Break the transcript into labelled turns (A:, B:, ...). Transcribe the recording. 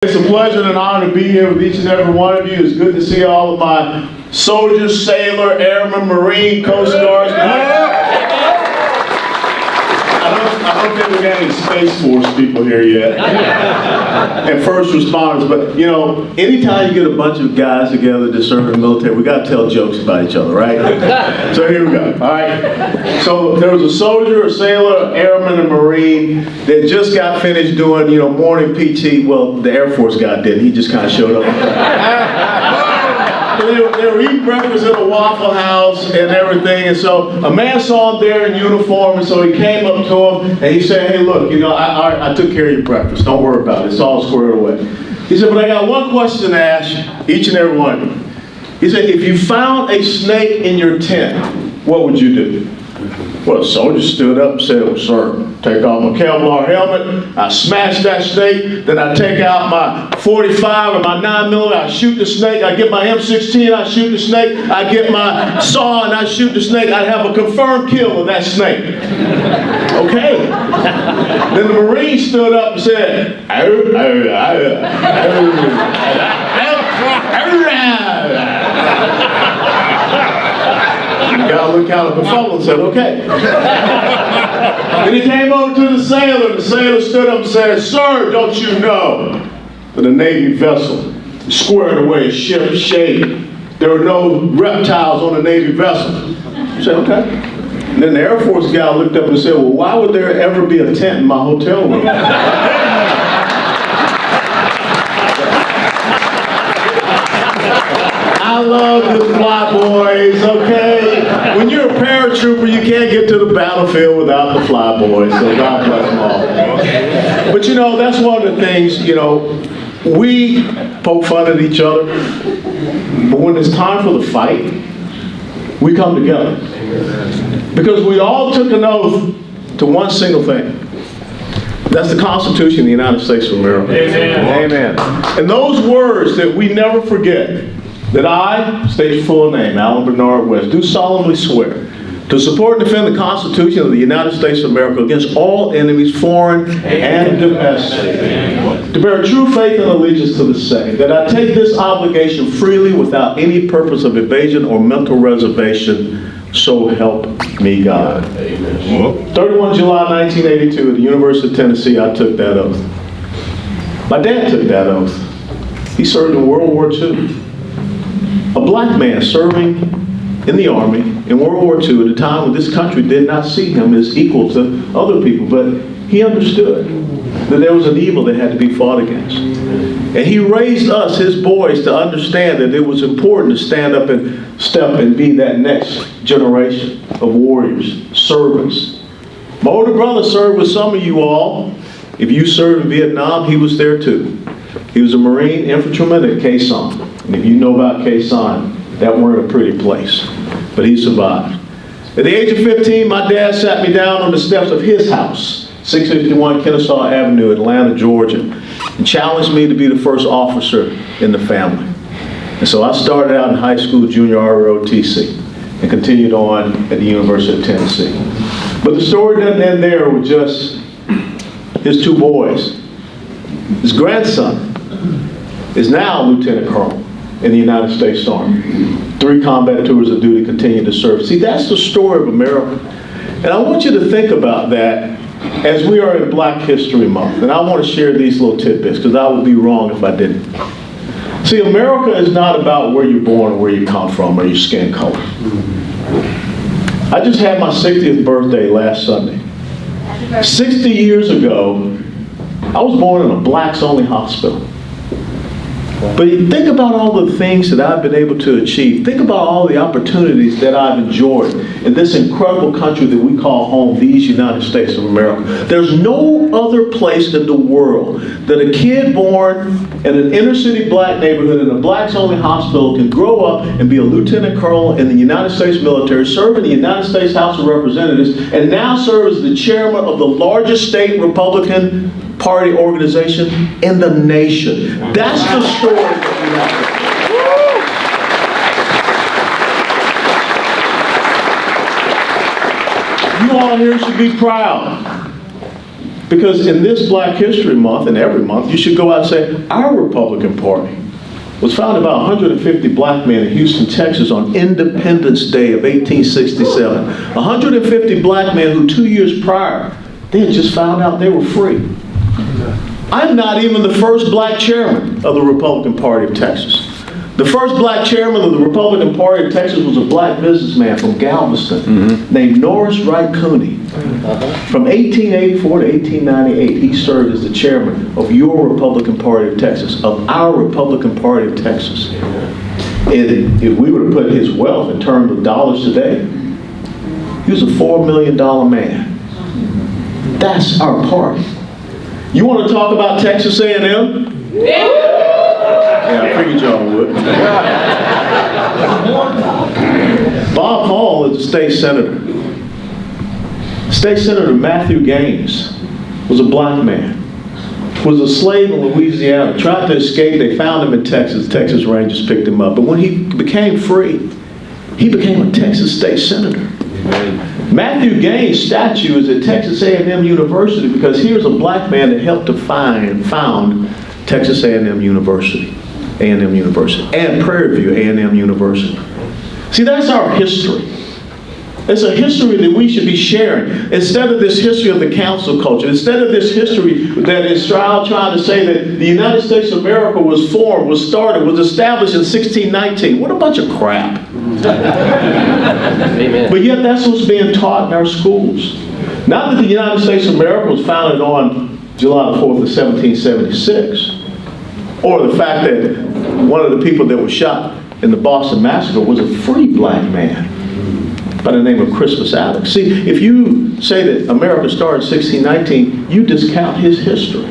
A: It's a pleasure and an honor to be here with each and every one of you. It's good to see all of my soldiers, sailor, airmen, Marine, Coast Guards. I don't think we got any Space Force people here yet. And first responders, but you know, anytime you get a bunch of guys together to serve in the military, we got to tell jokes about each other, right? So here we go, all right? So there was a soldier, a sailor, airman, and Marine that just got finished doing, morning PT. Well, the Air Force guy didn't. He just kind of showed up. They were eating breakfast at a Waffle House and everything, and so a man saw him there in uniform, and so he came up to him and he said, "Hey, look, I took care of your breakfast. Don't worry about it. It's all squared away." He said, "But I got one question to ask each and every one of you." He said, "If you found a snake in your tent, what would you do?" Well, the soldier stood up and said, "Well, sir, take off my Kevlar helmet, I smash that snake, then I take out my 45 or my 9mm, I shoot the snake, I get my M16, I shoot the snake, I get my saw and I shoot the snake, I'd have a confirmed kill of that snake." Okay. Then the Marine stood up and said, The guy looked kind of befuddled and said, "Okay." Then he came over to the sailor. The sailor stood up and said, "Sir, don't you know that a Navy vessel is squared away, ship shape? There are no reptiles on a Navy vessel." He said, "Okay." And then the Air Force guy looked up and said, "Well, why would there ever be a tent in my hotel room?" I love the fly boys, okay? When you're a paratrooper, you can't get to the battlefield without the fly boys, so God bless them all. But that's one of the things, we poke fun at each other, but when it's time for the fight, we come together. Because we all took an oath to one single thing. That's the Constitution of the United States of America. Amen. Amen. And those words that we never forget, that I, state your full name, Alan Bernard West, do solemnly swear to support and defend the Constitution of the United States of America against all enemies, foreign and domestic. To bear true faith and allegiance to the same. That I take this obligation freely without any purpose of evasion or mental reservation. So help me God. Amen. 31 July 1982 at the University of Tennessee, I took that oath. My dad took that oath. He served in World War II. A black man serving in the Army in World War II at a time when this country did not see him as equal to other people, but he understood that there was an evil that had to be fought against. And he raised us, his boys, to understand that it was important to stand up and step and be that next generation of warriors, servants. My older brother served with some of you all. If you served in Vietnam, he was there too. He was a Marine infantryman at Khe Sanh. And if you know about Khe Sanh, that weren't a pretty place. But he survived. At the age of 15, my dad sat me down on the steps of his house, 651 Kennesaw Avenue, Atlanta, Georgia, and challenged me to be the first officer in the family. And so I started out in high school, junior ROTC, and continued on at the University of Tennessee. But the story doesn't end there with just his two boys. His grandson is now Lieutenant Colonel in the United States Army. 3 combat tours of duty, continue to serve. See, that's the story of America. And I want you to think about that as we are in Black History Month. And I want to share these little tidbits because I would be wrong if I didn't. See, America is not about where you're born or where you come from or your skin color. I just had my 60th birthday last Sunday. 60 years ago, I was born in a blacks-only hospital. But think about all the things that I've been able to achieve. Think about all the opportunities that I've enjoyed in this incredible country that we call home, these United States of America. There's no other place in the world that a kid born in an inner city black neighborhood in a blacks-only hospital can grow up and be a lieutenant colonel in the United States military, serve in the United States House of Representatives, and now serve as the chairman of the largest state Republican Party organization in the nation. That's the story that we have. You all here should be proud. Because in this Black History Month and every month, you should go out and say, our Republican Party was founded by 150 black men in Houston, Texas on Independence Day of 1867. 150 black men who 2 years prior, they had just found out they were free. I'm not even the first black chairman of the Republican Party of Texas. The first black chairman of the Republican Party of Texas was a black businessman from Galveston named Norris Wright Cooney. From 1884 to 1898, he served as the chairman of your Republican Party of Texas, of our Republican Party of Texas. And if we were to put his wealth in terms of dollars today, he was a $4 million man. That's our party. You want to talk about Texas A&M? Yeah, I figured y'all would. Bob Hall is the state senator. State Senator Matthew Gaines was a black man, was a slave in Louisiana, tried to escape. They found him in Texas. Texas Rangers picked him up. But when he became free, he became a Texas state senator. Matthew Gaines' statue is at Texas A&M University because here's a black man that helped to found Texas A&M University, and Prairie View A&M University. See, that's our history. It's a history that we should be sharing. Instead of this history of the council culture, instead of this history that is trying to say that the United States of America was formed, was started, was established in 1619. What a bunch of crap. But yet that's what's being taught in our schools. Not that the United States of America was founded on July the 4th of 1776, or the fact that one of the people that was shot in the Boston Massacre was a free black man by the name of Crispus Attucks. See, if you say that America started in 1619, you discount his history.